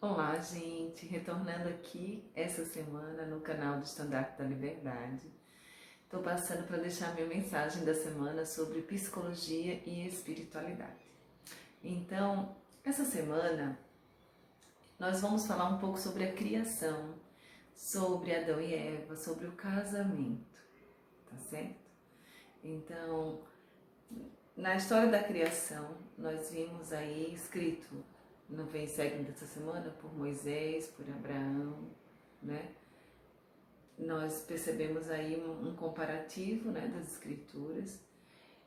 Olá, gente! Retornando aqui essa semana no canal do Estandarte da Liberdade. Estou passando para deixar minha mensagem da semana sobre psicologia e espiritualidade. Então, essa semana nós vamos falar um pouco sobre a criação, sobre Adão e Eva, sobre o casamento, tá certo? Então, na história da criação, nós vimos aí escrito no Vem e Segue dessa semana por Moisés, por Abraão, né? Nós percebemos aí um comparativo, né, das escrituras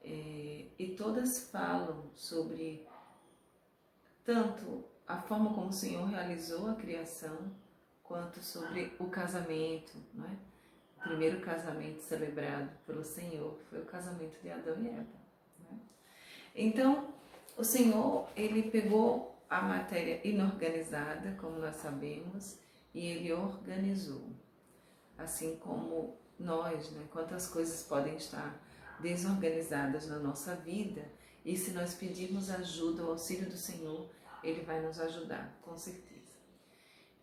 e todas falam sobre tanto a forma como o Senhor realizou a criação, quanto sobre o casamento, né? O primeiro casamento celebrado pelo Senhor foi o casamento de Adão e Eva, né? Então, o Senhor, ele pegou a matéria inorganizada, como nós sabemos, e ele organizou. Assim como nós, né? Quantas coisas podem estar desorganizadas na nossa vida, e se nós pedirmos ajuda, o auxílio do Senhor, ele vai nos ajudar, com certeza,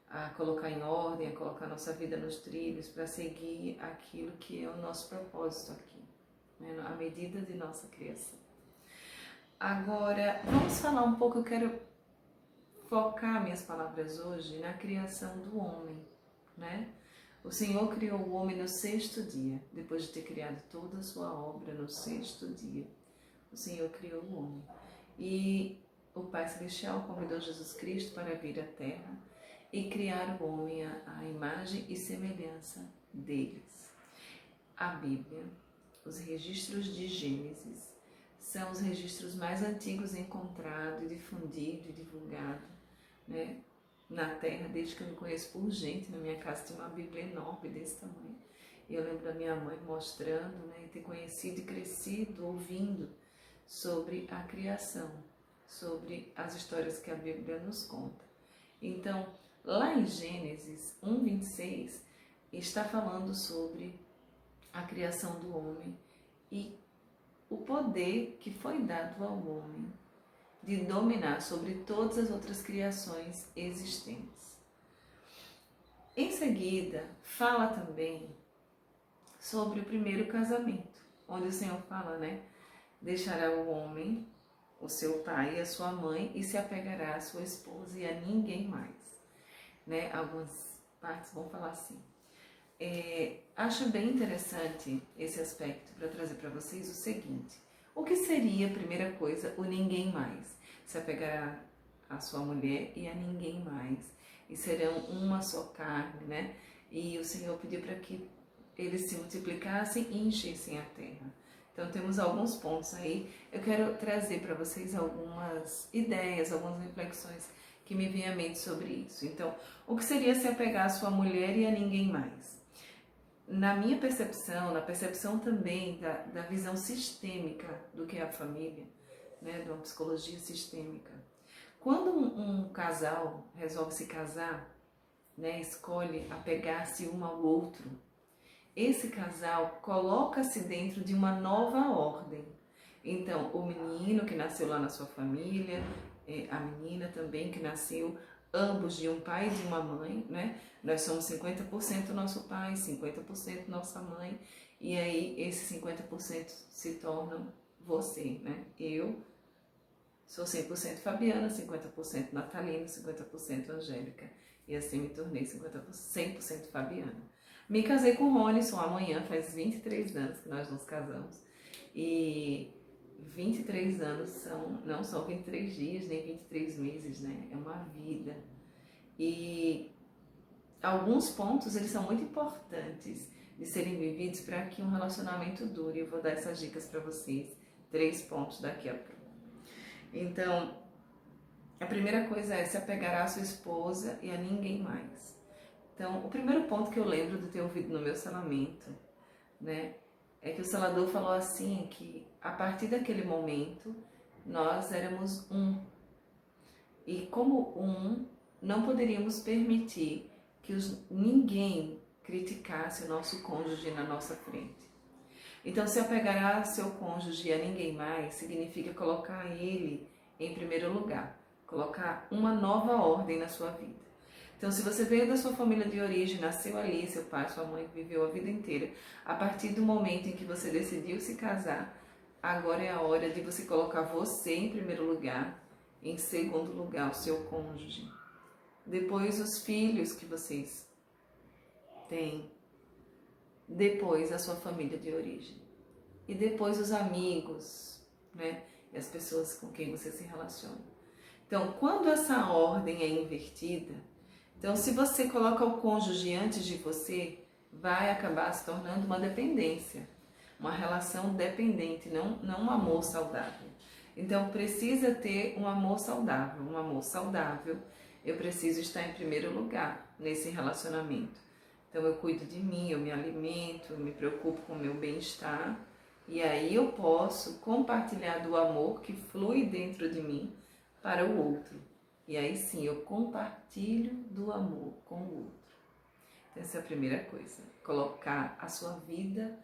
a colocar em ordem, a colocar nossa vida nos trilhos, para seguir aquilo que é o nosso propósito aqui, né? À medida de nossa criação. Agora, vamos falar um pouco, eu quero focar minhas palavras hoje na criação do homem, né? O Senhor criou o homem no sexto dia, depois de ter criado toda a sua obra no sexto dia. O Senhor criou o homem. E o Pai Celestial convidou Jesus Cristo para vir à Terra e criar o homem à imagem e semelhança deles. A Bíblia, os registros de Gênesis, são os registros mais antigos encontrados, difundidos e divulgados, né, na Terra, desde que eu me conheço por gente. Na minha casa tinha uma Bíblia enorme desse tamanho. E eu lembro da minha mãe mostrando, né, e ter conhecido e crescido ouvindo sobre a criação, sobre as histórias que a Bíblia nos conta. Então, lá em Gênesis 1:26, está falando sobre a criação do homem e o poder que foi dado ao homem de dominar sobre todas as outras criações existentes. Em seguida, fala também sobre o primeiro casamento, onde o Senhor fala, né? Deixará o homem, o seu pai e a sua mãe, e se apegará à sua esposa e a ninguém mais, né? Algumas partes vão falar assim. Acho bem interessante esse aspecto para trazer para vocês o seguinte: o que seria, primeira coisa, o ninguém mais? Se apegará à sua mulher e a ninguém mais, e serão uma só carne, né? E o Senhor pediu para que eles se multiplicassem e enchessem a terra. Então temos alguns pontos aí. Eu quero trazer para vocês algumas ideias, algumas reflexões que me vêm à mente sobre isso. Então, o que seria se apegar à sua mulher e a ninguém mais? Na minha percepção, na percepção também da visão sistêmica do que é a família, né, de uma psicologia sistêmica, quando um casal resolve se casar, né, escolhe apegar-se um ao outro, esse casal coloca-se dentro de uma nova ordem. Então, o menino que nasceu lá na sua família, a menina também que nasceu, ambos de um pai e de uma mãe, né? Nós somos 50% nosso pai, 50% nossa mãe, e aí esses 50% se tornam você, né? Eu sou 100% Fabiana, 50% Natalina, 50% Angélica, e assim me tornei 100% Fabiana. Me casei com o Ronison amanhã, faz 23 anos que nós nos casamos, e 23 anos não são 23 dias, nem 23 meses, né? É uma vida. E alguns pontos, eles são muito importantes de serem vividos para que um relacionamento dure. Eu vou dar essas dicas para vocês, 3 pontos daqui a pouco. Então, a primeira coisa é se apegar à sua esposa e a ninguém mais. Então, o primeiro ponto que eu lembro de ter ouvido no meu selamento, né, é que o selador falou assim, que a partir daquele momento nós éramos um. E como um, não poderíamos permitir que ninguém criticasse o nosso cônjuge na nossa frente. Então, se apegar a seu cônjuge e a ninguém mais significa colocar ele em primeiro lugar. colocar uma nova ordem na sua vida. Então, se você veio da sua família de origem, nasceu ali, seu pai, sua mãe viveu a vida inteira, a partir do momento em que você decidiu se casar, agora é a hora de você colocar você em primeiro lugar, em segundo lugar o seu cônjuge, depois os filhos que vocês têm, depois a sua família de origem e depois os amigos, né? E as pessoas com quem você se relaciona. Então, quando essa ordem é invertida, então se você coloca o cônjuge antes de você, vai acabar se tornando uma dependência, uma relação dependente, não um amor saudável. Então precisa ter um amor saudável. Um amor saudável, eu preciso estar em primeiro lugar nesse relacionamento. Então eu cuido de mim, eu me alimento, eu me preocupo com o meu bem-estar. E aí eu posso compartilhar do amor que flui dentro de mim para o outro. E aí sim, eu compartilho do amor com o outro. Então, essa é a primeira coisa. Colocar a sua vida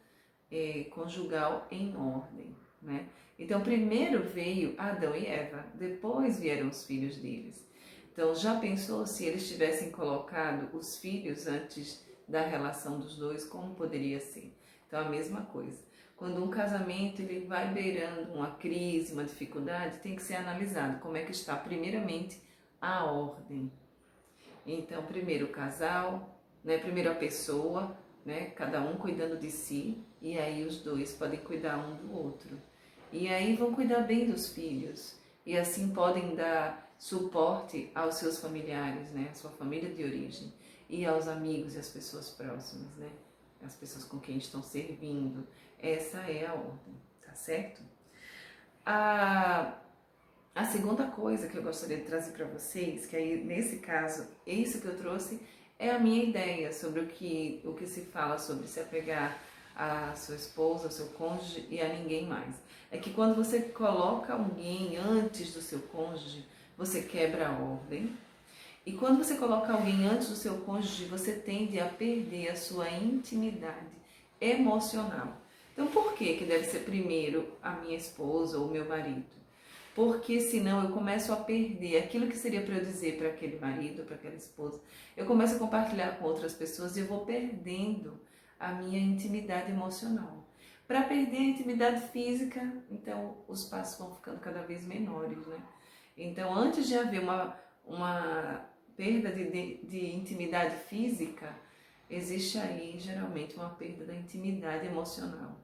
conjugal em ordem, né? Então, primeiro veio Adão e Eva, depois vieram os filhos deles. Então, já pensou se eles tivessem colocado os filhos antes da relação dos dois, como poderia ser? Então, a mesma coisa. Quando um casamento ele vai beirando uma crise, uma dificuldade, tem que ser analisado como é que está, primeiramente, a ordem. Então, primeiro o casal, né? Primeiro a pessoa, né? Cada um cuidando de si, e aí os dois podem cuidar um do outro. E aí vão cuidar bem dos filhos, e assim podem dar suporte aos seus familiares, né? A sua família de origem, e aos amigos e às pessoas próximas, né? As pessoas com quem estão servindo. Essa é a ordem, tá certo? A segunda coisa que eu gostaria de trazer para vocês, que aí nesse caso, isso que eu trouxe é a minha ideia sobre o que se fala sobre se apegar a sua esposa, ao seu cônjuge e a ninguém mais. É que quando você coloca alguém antes do seu cônjuge, você quebra a ordem. E quando você coloca alguém antes do seu cônjuge, você tende a perder a sua intimidade emocional. Então, por que deve ser primeiro a minha esposa ou o meu marido? Porque senão eu começo a perder aquilo que seria para eu dizer para aquele marido, para aquela esposa. Eu começo a compartilhar com outras pessoas e eu vou perdendo a minha intimidade emocional. Para perder a intimidade física, então os passos vão ficando cada vez menores, né? Então, antes de haver uma perda de intimidade física, existe aí geralmente uma perda da intimidade emocional.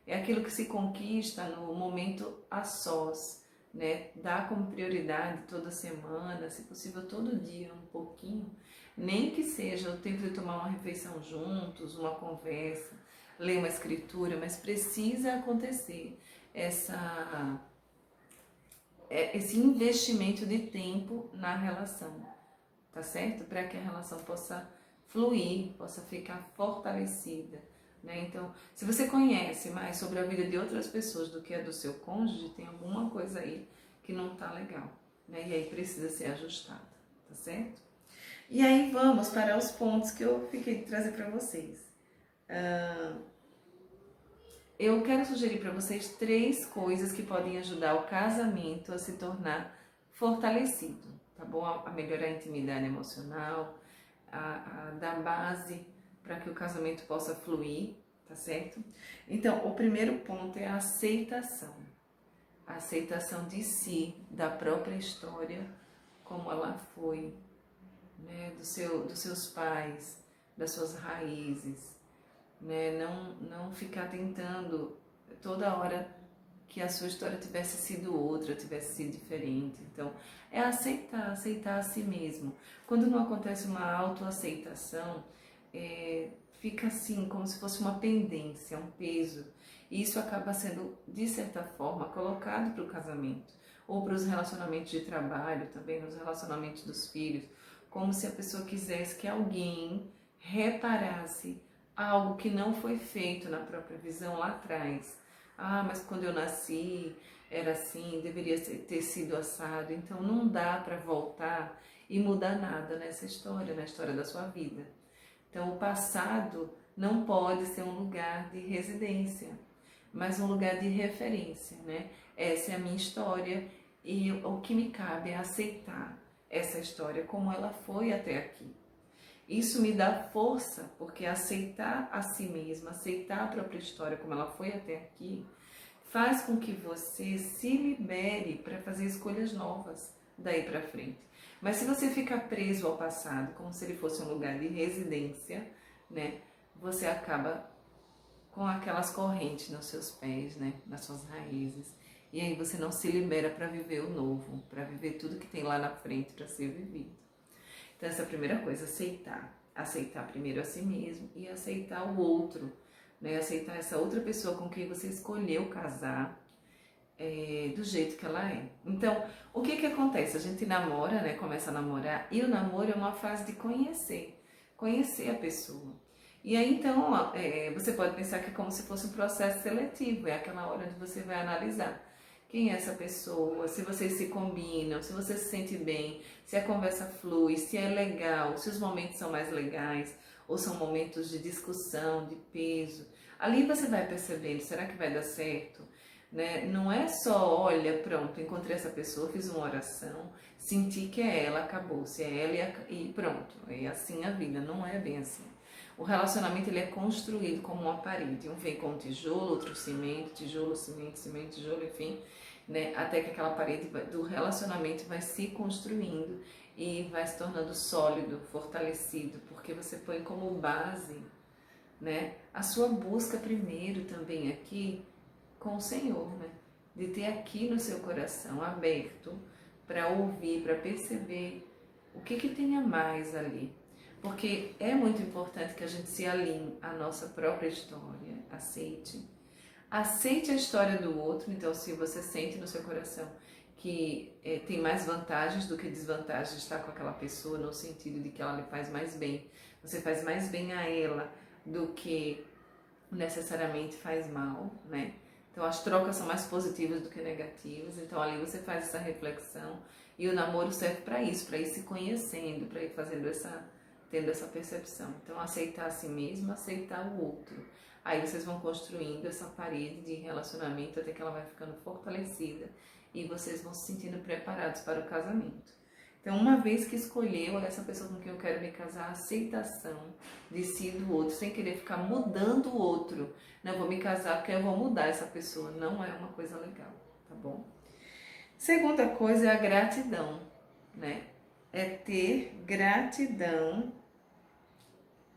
É aquilo que se conquista no momento a sós, né? Dá como prioridade toda semana, se possível todo dia, um pouquinho, nem que seja o tempo de tomar uma refeição juntos, uma conversa, ler uma escritura, mas precisa acontecer esse investimento de tempo na relação, tá certo? Para que a relação possa fluir, possa ficar fortalecida, né? Então, se você conhece mais sobre a vida de outras pessoas do que a do seu cônjuge, tem alguma coisa aí que não tá legal, né? E aí precisa ser ajustada, tá certo? E aí vamos para os pontos que eu fiquei de trazer para vocês. Eu quero sugerir para vocês 3 coisas que podem ajudar o casamento a se tornar fortalecido, tá bom? A melhorar a intimidade emocional, a dar base para que o casamento possa fluir, tá certo? Então, o primeiro ponto é a aceitação. A aceitação de si, da própria história, como ela foi, né? Dos seus pais, das suas raízes, né? Não ficar tentando toda hora que a sua história tivesse sido outra, tivesse sido diferente. Então, é aceitar a si mesmo. Quando não acontece uma autoaceitação, fica assim, como se fosse uma pendência, um peso. E isso acaba sendo, de certa forma, colocado para o casamento, ou para os relacionamentos de trabalho, também nos relacionamentos dos filhos, como se a pessoa quisesse que alguém reparasse algo que não foi feito na própria visão lá atrás. Ah, mas quando eu nasci era assim, deveria ter sido assado. Então não dá para voltar e mudar nada nessa história, na história da sua vida. Então o passado não pode ser um lugar de residência, mas um lugar de referência, né? Essa é a minha história E o que me cabe é aceitar essa história como ela foi até aqui. Isso me dá força, porque aceitar a si mesma, aceitar a própria história como ela foi até aqui, faz com que você se libere para fazer escolhas novas daí para frente. Mas se você ficar preso ao passado, como se ele fosse um lugar de residência, né, você acaba com aquelas correntes nos seus pés, né, nas suas raízes. E aí você não se libera para viver o novo, para viver tudo que tem lá na frente para ser vivido. Então essa é a primeira coisa, aceitar. Aceitar primeiro a si mesmo e aceitar o outro, né? Aceitar essa outra pessoa com quem você escolheu casar, do jeito que ela é. Então, o que acontece? A gente namora, né? Começa a namorar e o namoro é uma fase de conhecer a pessoa. E aí então, você pode pensar que é como se fosse um processo seletivo, é aquela hora onde você vai analisar quem é essa pessoa, se vocês se combinam, se você se sente bem, se a conversa flui, se é legal, se os momentos são mais legais, ou são momentos de discussão, de peso. Ali você vai percebendo, será que vai dar certo? Né? Não é só, olha, pronto, encontrei essa pessoa, fiz uma oração, senti que é ela, acabou, se é ela e pronto, é assim a vida, não é bem assim. O relacionamento ele é construído como uma parede, um vem com tijolo, outro cimento, tijolo, cimento, cimento, tijolo, enfim, né? Até que aquela parede do relacionamento vai se construindo e vai se tornando sólido, fortalecido, porque você põe como base, né, a sua busca primeiro também aqui com o Senhor, né? De ter aqui no seu coração aberto para ouvir, para perceber o que tem a mais ali. Porque é muito importante que a gente se alinhe à nossa própria história, aceite. Aceite a história do outro, então se você sente no seu coração que tem mais vantagens do que desvantagens de estar com aquela pessoa, no sentido de que ela lhe faz mais bem, você faz mais bem a ela do que necessariamente faz mal, né? Então as trocas são mais positivas do que negativas, então ali você faz essa reflexão e o namoro serve para isso, para ir se conhecendo, para ir tendo essa percepção. Então aceitar a si mesmo, aceitar o outro. Aí vocês vão construindo essa parede de relacionamento até que ela vai ficando fortalecida e vocês vão se sentindo preparados para o casamento. Então, uma vez que escolheu essa pessoa com quem eu quero me casar, a aceitação de si e do outro, sem querer ficar mudando o outro. Não, eu vou me casar porque eu vou mudar essa pessoa. Não é uma coisa legal, tá bom? Segunda coisa é a gratidão, né? É ter gratidão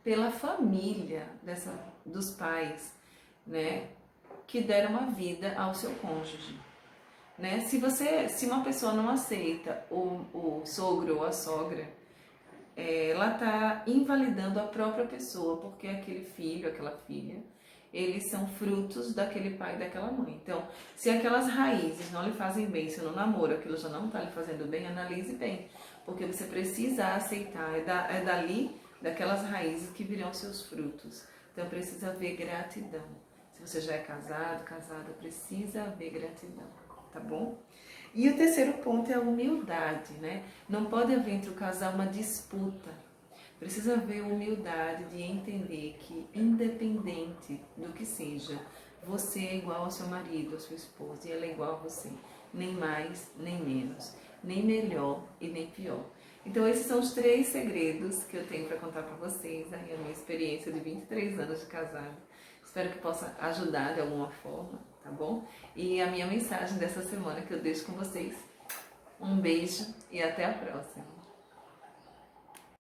pela família dos pais, né? Que deram uma vida ao seu cônjuge. Né? Se uma pessoa não aceita o sogro ou a sogra, ela está invalidando a própria pessoa, porque aquele filho, aquela filha, eles são frutos daquele pai e daquela mãe. Então, se aquelas raízes não lhe fazem bem, se no namoro aquilo já não está lhe fazendo bem, analise bem, porque você precisa aceitar, é dali, daquelas raízes que virão seus frutos. Então, precisa haver gratidão. Se você já é casado, casada, precisa haver gratidão. Tá bom? E o terceiro ponto é a humildade, né? Não pode haver entre o casal uma disputa. Precisa haver humildade de entender que, independente do que seja, você é igual ao seu marido, à sua esposa, e ela é igual a você. Nem mais, nem menos. Nem melhor e nem pior. Então, esses são os 3 segredos que eu tenho para contar para vocês, aí a minha experiência de 23 anos de casado. Espero que possa ajudar de alguma forma, tá bom? E a minha mensagem dessa semana que eu deixo com vocês. Um beijo e até a próxima.